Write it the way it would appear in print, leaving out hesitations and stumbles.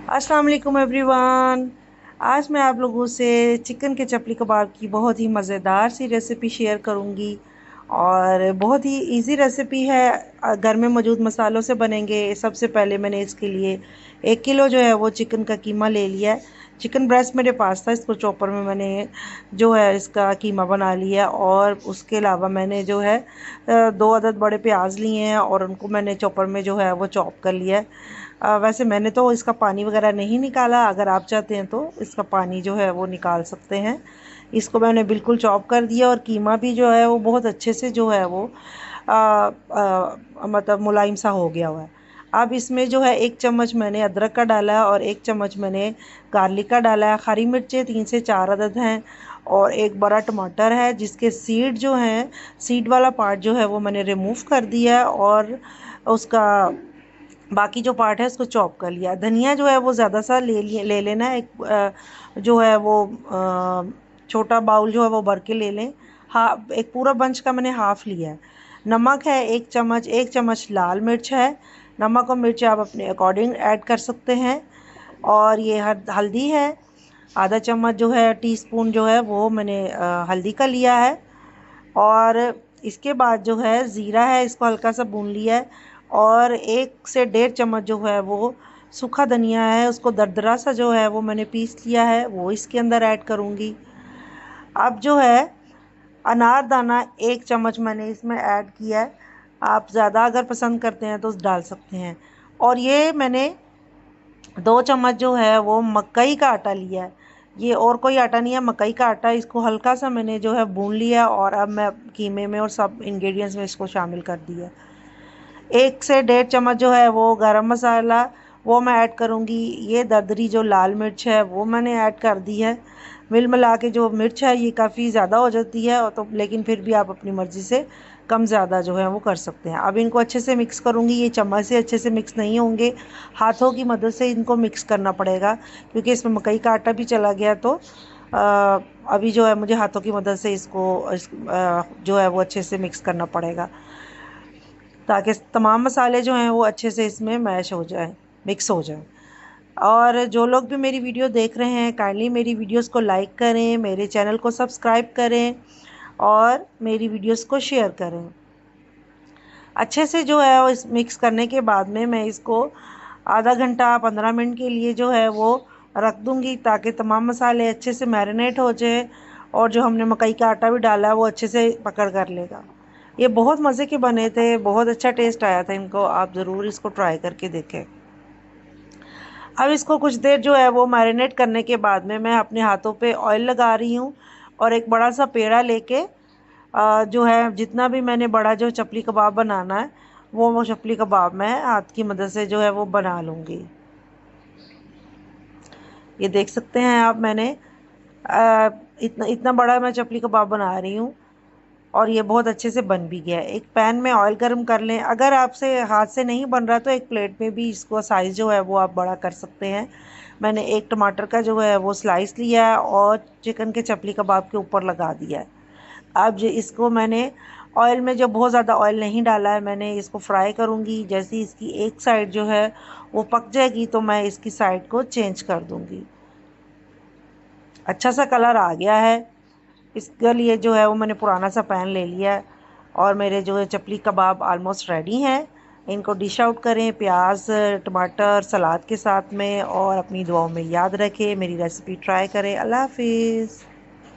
अस्सलाम वालेकुम एवरीवन। आज मैं आप लोगों से चिकन के चपली कबाब की बहुत ही मज़ेदार सी रेसिपी शेयर करूंगी और बहुत ही इजी रेसिपी है। घर में मौजूद मसालों से बनेंगे। सबसे पहले मैंने इसके लिए 1 किलो जो है वो चिकन का कीमा ले लिया है। चिकन ब्रेस्ट मेरे पास था, इसको चॉपर में मैंने जो है इसका कीमा बना लिया। और उसके अलावा मैंने जो है 2 अदद बड़े प्याज लिए हैं और उनको मैंने चॉपर में जो है वो चॉप कर लिया है। वैसे मैंने तो इसका पानी वगैरह नहीं निकाला, अगर आप चाहते हैं तो इसका पानी जो है वो निकाल सकते हैं। इसको मैंने बिल्कुल चॉप कर दिया और कीमा भी जो है वो बहुत अच्छे से जो है वो मतलब मुलायम सा हो गया हुआ है। अब इसमें जो है 1 चम्मच मैंने अदरक का डाला है और 1 चम्मच मैंने गार्लिक का डाला है। हरी मिर्चें 3 से 4 अदद हैं और एक बड़ा टमाटर है जिसके सीड जो हैं, सीड वाला पार्ट जो है वो मैंने रिमूव कर दिया है और उसका बाकी जो पार्ट है उसको चॉप कर लिया। धनिया जो है वो ज़्यादा सा ले लेना है। एक जो है वो छोटा बाउल जो है वो भर के ले लें। हाँ, एक पूरा बंच का मैंने हाफ़ लिया है। नमक है 1 चम्मच, 1 चम्मच लाल मिर्च है। नमक और मिर्च आप अपने अकॉर्डिंग ऐड कर सकते हैं। और ये हल्दी है, आधा चम्मच जो है टीस्पून जो है वो मैंने हल्दी का लिया है। और इसके बाद जो है ज़ीरा है, इसको हल्का सा भून लिया है। और 1 से 1.5 चम्मच जो है वो सूखा धनिया है, उसको दरदरा सा जो है वो मैंने पीस लिया है, वो इसके अंदर ऐड करूँगी। अब जो है अनारदाना 1 चम्मच मैंने इसमें ऐड किया है। आप ज़्यादा अगर पसंद करते हैं तो डाल सकते हैं। और ये मैंने 2 चम्मच जो है वो मकई का आटा लिया है। ये और कोई आटा नहीं है, मकई का आटा। इसको हल्का सा मैंने जो है भून लिया और अब मैं कीमे में और सब इंग्रेडिएंट्स में इसको शामिल कर दिया। 1 से 1.5 चम्मच जो है वो गरम मसाला वो मैं ऐड करूँगी। ये दरदरी जो लाल मिर्च है वो मैंने ऐड कर दी है। मिल मिला के जो मिर्च है ये काफ़ी ज़्यादा हो जाती है और तो लेकिन फिर भी आप अपनी मर्ज़ी से कम ज़्यादा जो है वो कर सकते हैं। अब इनको अच्छे से मिक्स करूँगी। ये चम्मच से अच्छे से मिक्स नहीं होंगे, हाथों की मदद से इनको मिक्स करना पड़ेगा क्योंकि इसमें मकई का आटा भी चला गया। तो अभी जो है मुझे हाथों की मदद से जो है वो अच्छे से मिक्स करना पड़ेगा ताकि तमाम मसाले जो हैं वो अच्छे से इसमें मैश हो जाए, मिक्स हो जाए। और जो लोग भी मेरी वीडियो देख रहे हैं काइंडली मेरी वीडियोस को लाइक करें, मेरे चैनल को सब्सक्राइब करें और मेरी वीडियोस को शेयर करें। अच्छे से जो है वो इस मिक्स करने के बाद में मैं इसको आधा घंटा 15 मिनट के लिए जो है वो रख दूँगी ताकि तमाम मसाले अच्छे से मैरिनेट हो जाए और जो हमने मकई का आटा भी डाला है वो अच्छे से पकड़ कर लेगा। ये बहुत मज़े के बने थे, बहुत अच्छा टेस्ट आया था इनको। आप ज़रूर इसको ट्राई करके देखें। अब इसको कुछ देर जो है वो मैरिनेट करने के बाद में मैं अपने हाथों पे ऑयल लगा रही हूँ और एक बड़ा सा पेड़ा लेके जो है जितना भी मैंने बड़ा जो चपली कबाब बनाना है वो चपली कबाब मैं हाथ की मदद से जो है वो बना लूँगी। ये देख सकते हैं आप, मैंने इतना इतना बड़ा मैं चपली कबाब बना रही हूँ और ये बहुत अच्छे से बन भी गया है। एक पैन में ऑयल गर्म कर लें। अगर आपसे हाथ से नहीं बन रहा तो एक प्लेट में भी इसको साइज़ जो है वो आप बड़ा कर सकते हैं। मैंने एक टमाटर का जो है वो स्लाइस लिया है और चिकन के चपली कबाब के ऊपर लगा दिया है। अब इसको मैंने ऑयल में जो बहुत ज़्यादा ऑयल नहीं डाला है, मैंने इसको फ्राई करूँगी। जैसे इसकी एक साइड जो है वो पक जाएगी तो मैं इसकी साइड को चेंज कर दूँगी। अच्छा सा कलर आ गया है। इसके लिए जो है वो मैंने पुराना सा पैन ले लिया है और मेरे जो है चपली कबाब ऑलमोस्ट रेडी हैं। इनको डिश आउट करें प्याज टमाटर सलाद के साथ में और अपनी दुआओं में याद रखें। मेरी रेसिपी ट्राई करें। अल्लाह हाफिज़।